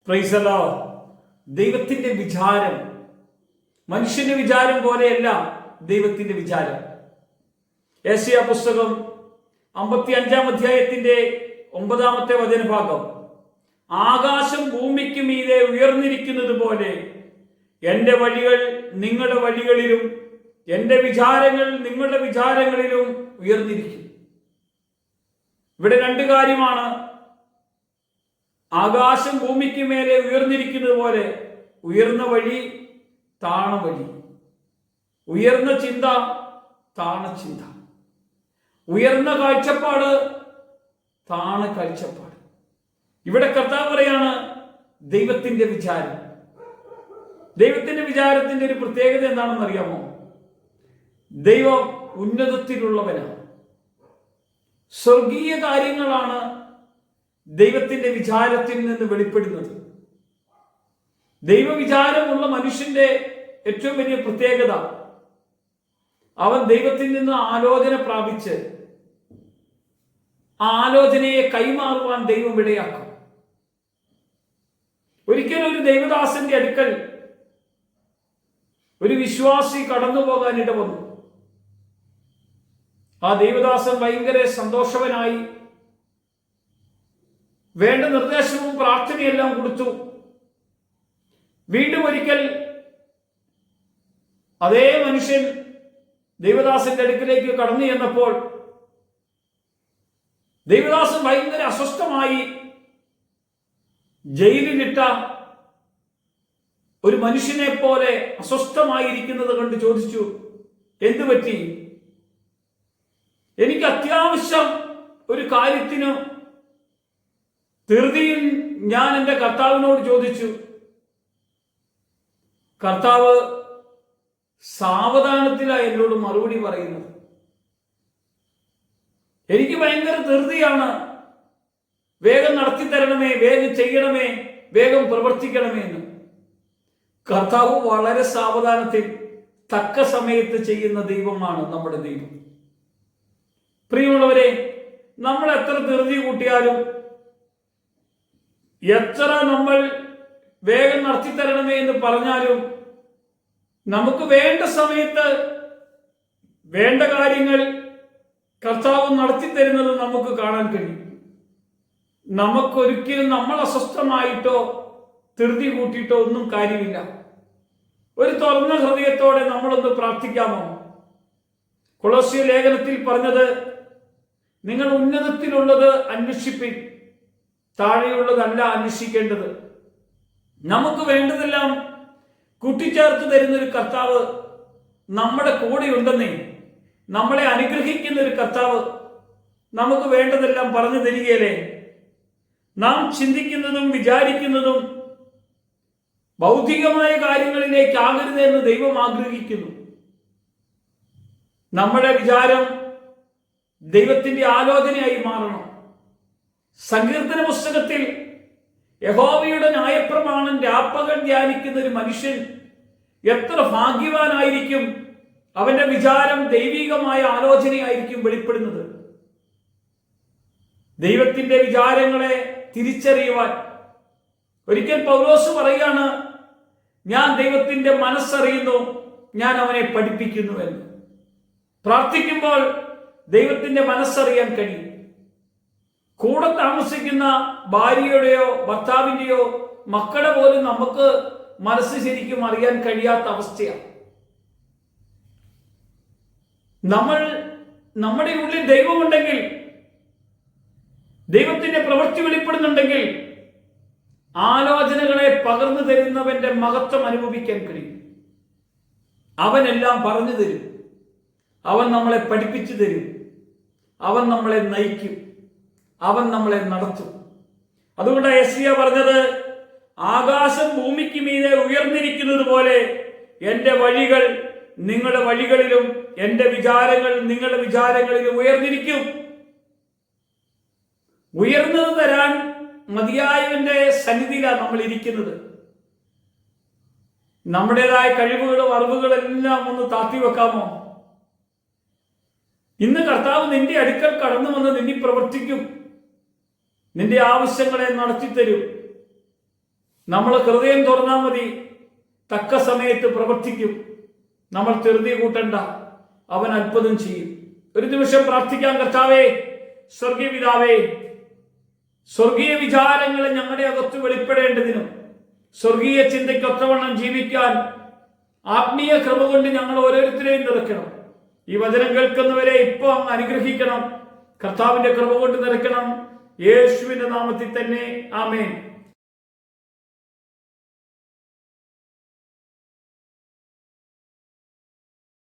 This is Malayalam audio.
Praise the Lord. ദൈവത്തിന്റെ വിചാരം മനുഷ്യന്റെ വിചാരം പോലെയല്ല ദൈവത്തിന്റെ വിചാരം. യെശയ്യാ പുസ്തകം 55 അധ്യായത്തിന്റെ 9-ാമത്തെ വചനഭാഗം, ആകാശം ഭൂമിക്ക് മീതെ ഉയർന്നിരിക്കുന്നത് പോലെ എൻ്റെ വഴികൾ നിങ്ങളുടെ വഴികളിലും എൻ്റെ വിചാരങ്ങൾ നിങ്ങളുടെ വിചാരങ്ങളിലും ഉയർന്നിരിക്കും. ഇവിടെ രണ്ട് കാര്യമാണ്. ആകാശം ഭൂമിക്ക് മേലെ ഉയർന്നിരിക്കുന്നത് പോലെ ഉയർന്ന വഴി, താണ വഴി. ഉയർന്ന ചിന്ത, താണ ചിന്ത. ഉയർന്ന കാഴ്ചപ്പാട്, താണ കാഴ്ചപ്പാട്. ഇവിടെ കർത്താവ് പറയാണ് ദൈവത്തിന്റെ വിചാരം. ദൈവത്തിന്റെ വിചാരത്തിന്റെ ഒരു പ്രത്യേകത എന്താണെന്ന് അറിയാമോ? ദൈവം ഉന്നതത്തിലുള്ളവനാണ്. സ്വർഗീയ കാര്യങ്ങളാണ് ദൈവത്തിന്റെ വിചാരത്തിൽ നിന്ന് വെളിപ്പെടുന്നത്. ദൈവവിചാരമുള്ള മനുഷ്യന്റെ ഏറ്റവും വലിയ പ്രത്യേകത, അവൻ ദൈവത്തിൽ നിന്ന് ആലോചന പ്രാപിച്ച് ആ ആലോചനയെ കൈമാറുവാൻ ദൈവം ഇടയാക്കും. ഒരിക്കലും ഒരു ദൈവദാസന്റെ അടുക്കൽ ഒരു വിശ്വാസി കടന്നു പോകാൻ ഇടവന്നു. ആ ദൈവദാസൻ ഭയങ്കര സന്തോഷവനായി വേണ്ട നിർദ്ദേശവും പ്രാർത്ഥനയെല്ലാം കൊടുത്തു. വീണ്ടും ഒരിക്കൽ അതേ മനുഷ്യൻ ദൈവദാസന്റെ അടുക്കിലേക്ക് കടന്നു ചെന്നപ്പോൾ ദൈവദാസൻ ഭയങ്കര അസ്വസ്ഥമായി ജയിലിലിട്ട ഒരു മനുഷ്യനെ പോലെ അസ്വസ്ഥമായിരിക്കുന്നത് കണ്ട് ചോദിച്ചു, എന്തു പറ്റി? എനിക്ക് അത്യാവശ്യം ഒരു കാര്യത്തിന് ധൃതിയിൽ ഞാൻ എൻ്റെ കർത്താവിനോട് ചോദിച്ചു. കർത്താവ് സാവധാനത്തിലാണ് എന്നോട് മറുപടി പറയുന്നത്. എനിക്ക് ഭയങ്കര ധൃതിയാണ്, വേഗം നടത്തി തരണമേ, വേഗം ചെയ്യണമേ, വേഗം പ്രവർത്തിക്കണമേ എന്ന്. കർത്താവ് വളരെ സാവധാനത്തിൽ തക്ക സമയത്ത് ചെയ്യുന്ന ദൈവമാണ് നമ്മുടെ ദൈവം. പ്രിയമുള്ളവരെ, നമ്മൾ എത്ര ധൃതി കൂട്ടിയാലും, എത്ര നമ്മൾ വേഗം നടത്തി തരണമേ എന്ന് പറഞ്ഞാലും, നമുക്ക് വേണ്ട സമയത്ത് വേണ്ട കാര്യങ്ങൾ കർത്താവ് നടത്തി തരുന്നത് നമുക്ക് കാണാൻ കഴിയും. നമുക്കൊരിക്കലും നമ്മൾ അസ്വസ്ഥമായിട്ടോ ധൃതി കൂട്ടിയിട്ടോ ഒന്നും കാര്യമില്ല. ഒരു തുറന്ന ഹൃദയത്തോടെ നമ്മളൊന്ന് പ്രാർത്ഥിക്കാമോ? കൊളോസ്യ ലേഖനത്തിൽ പറഞ്ഞത്, നിങ്ങൾ ഉന്നതത്തിലുള്ളത് അന്വേഷിപ്പിൻ, താഴെയുള്ളതല്ല അന്വേഷിക്കേണ്ടത്. നമുക്ക് വേണ്ടതെല്ലാം കൂട്ടിച്ചേർത്ത് തരുന്നൊരു കർത്താവ് നമ്മുടെ കൂടെ ഉണ്ടെന്നേ, നമ്മളെ അനുഗ്രഹിക്കുന്ന ഒരു കർത്താവ് നമുക്ക് വേണ്ടതെല്ലാം പറഞ്ഞു തരികയല്ലേ? നാം ചിന്തിക്കുന്നതും വിചാരിക്കുന്നതും ഭൗതികമായ കാര്യങ്ങളിലേക്ക് ആകരുത് എന്ന് ദൈവം ആഗ്രഹിക്കുന്നു. നമ്മുടെ വിചാരം ദൈവത്തിന്റെ ആലോചനയായി മാറണം. സങ്കീർത്തന പുസ്തകത്തിൽ യഹോവയുടെ ന്യായപ്രമാണം രാപ്പകൽ ധ്യാനിക്കുന്ന ഒരു മനുഷ്യൻ എത്ര ഭാഗ്യവാനായിരിക്കും. അവന്റെ വിചാരം ദൈവികമായ ആലോചനയായിരിക്കും വെളിപ്പെടുന്നത്. ദൈവത്തിന്റെ വിചാരങ്ങളെ തിരിച്ചറിയുവാൻ ഒരിക്കൽ പൗലോസ് പറയാണ്, ഞാൻ ദൈവത്തിന്റെ മനസ്സറിയുന്നു, ഞാൻ അവനെ പഠിപ്പിക്കുന്നു എന്ന്. പ്രാർത്ഥിക്കുമ്പോൾ ദൈവത്തിന്റെ മനസ്സറിയാൻ കഴിയും. കൂടെ താമസിക്കുന്ന ഭാര്യയുടെയോ ഭർത്താവിന്റെയോ മക്കളെ പോലും നമുക്ക് മനസ്സ് ശരിക്കും അറിയാൻ കഴിയാത്ത അവസ്ഥയാണ്. നമ്മുടെ ഉള്ളിൽ ദൈവമുണ്ടെങ്കിൽ, ദൈവത്തിന്റെ പ്രവൃത്തി വെളിപ്പെടുന്നുണ്ടെങ്കിൽ, ആലോചനകളെ പകർന്നു തരുന്നവന്റെ മഹത്വം അനുഭവിക്കാൻ കഴിയും. അവനെല്ലാം പറഞ്ഞു തരും, അവൻ നമ്മളെ പഠിപ്പിച്ചു തരും, അവൻ നമ്മളെ നയിക്കും, അവൻ നമ്മളെ നടത്തും. അതുകൊണ്ട് യെശയ്യാ പറഞ്ഞത്, ആകാശം ഭൂമിക്ക് മീതെ ഉയർന്നിരിക്കുന്നത് പോലെ എൻ്റെ വഴികൾ നിങ്ങളുടെ വഴികളിലും എൻ്റെ വിചാരങ്ങൾ നിങ്ങളുടെ വിചാരങ്ങളിലും ഉയർന്നിരിക്കും. ഉയർന്നത് തരാൻ മതിയായവന്റെ സന്നിധിയിലാണ് നമ്മൾ ഇരിക്കുന്നത്. നമ്മുടേതായ കഴിവുകളും അറിവുകളെല്ലാം ഒന്ന് താത്തി വെക്കാമോ? ഇന്ന് കർത്താവ് നിന്റെ അടുക്കൽ കടന്നു വന്ന് നിന്നെ പ്രവർത്തിക്കും, നിന്റെ ആവശ്യങ്ങളെ നടത്തിത്തരും. നമ്മൾ ഹൃദയം തുറന്നാൽ മതി, തക്ക സമയത്ത് പ്രവർത്തിക്കും. നമ്മൾ ധൃതി കൂട്ടണ്ട, അവൻ അത്ഭുതം ചെയ്യും. ഒരു നിമിഷം പ്രാർത്ഥിക്കാൻ. കർത്താവേ, സ്വർഗീയ പിതാവേ, സ്വർഗീയ വിചാരങ്ങൾ ഞങ്ങളുടെ അകത്ത് വെളിപ്പെടേണ്ടതിനും സ്വർഗീയ ചിന്തയ്ക്കൊത്തവണ്ണം ജീവിക്കാൻ ആത്മീയ കൃപ കൊണ്ട് ഞങ്ങൾ ഓരോരുത്തരെയും നിറയ്ക്കണം. ഈ വചനം കേൾക്കുന്നവരെ ഇപ്പൊ അങ്ങ് അനുഗ്രഹിക്കണം. കർത്താവിന്റെ കൃപ കൊണ്ട് നിറയ്ക്കണം. യേശുവിന്റെ നാമത്തിൽ തന്നെ ആമേൻ.